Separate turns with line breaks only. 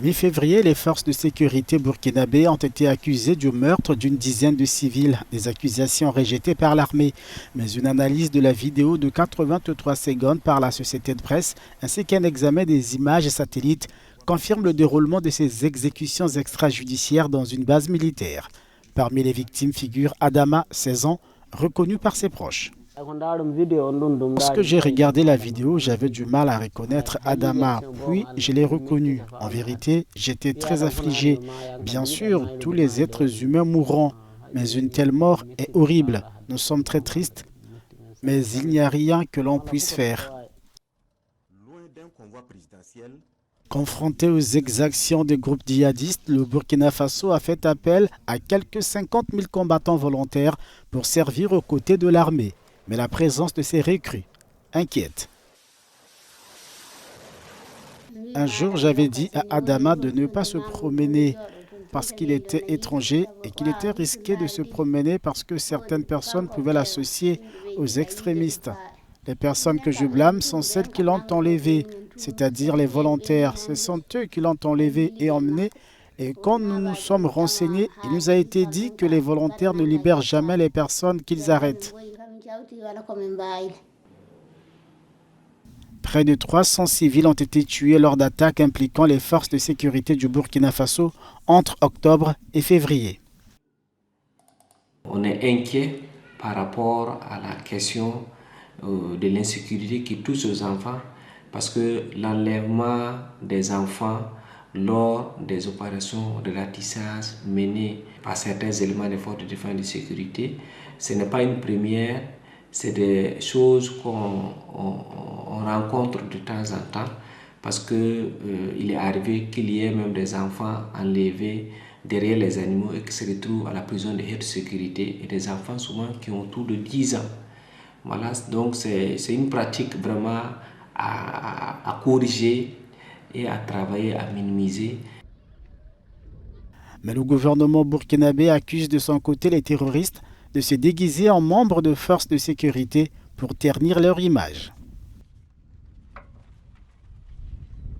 Mi-février, les forces de sécurité burkinabées ont été accusées du meurtre d'une dizaine de civils, des accusations rejetées par l'armée. Mais une analyse de la vidéo de 83 secondes par la société de presse ainsi qu'un examen des images satellites confirment le déroulement de ces exécutions extrajudiciaires dans une base militaire. Parmi les victimes figure Adama, 16 ans, reconnu par ses proches. Lorsque j'ai regardé la vidéo, j'avais du mal à reconnaître Adama, puis je l'ai reconnu. En vérité, j'étais très affligé. Bien sûr, tous les êtres humains mourront, mais une telle mort est horrible. Nous sommes très tristes, mais il n'y a rien que l'on puisse faire. Confronté aux exactions des groupes djihadistes, le Burkina Faso a fait appel à quelques 50 000 combattants volontaires pour servir aux côtés de l'armée. Mais la présence de ces recrues inquiète. Un jour, j'avais dit à Adama de ne pas se promener parce qu'il était étranger et qu'il était risqué de se promener parce que certaines personnes pouvaient l'associer aux extrémistes. Les personnes que je blâme sont celles qui l'ont enlevé, c'est-à-dire les volontaires. Ce sont eux qui l'ont enlevé et emmené. Et quand nous nous sommes renseignés, il nous a été dit que les volontaires ne libèrent jamais les personnes qu'ils arrêtent. Près de 300 civils ont été tués lors d'attaques impliquant les forces de sécurité du Burkina Faso entre octobre et février.
On est inquiet par rapport à la question de l'insécurité qui touche aux enfants parce que l'enlèvement des enfants lors des opérations de ratissage menées par certains éléments des forces de défense et de sécurité, ce n'est pas une première, c'est des choses qu'on rencontre de temps en temps parce qu'il est arrivé qu'il y ait même des enfants enlevés derrière les animaux et qui se retrouvent à la prison de haute sécurité et des enfants souvent qui ont autour de 10 ans. Voilà, donc c'est une pratique vraiment à corriger et à travailler, à minimiser.
Mais le gouvernement burkinabé accuse de son côté les terroristes de se déguiser en membres de forces de sécurité pour ternir leur image.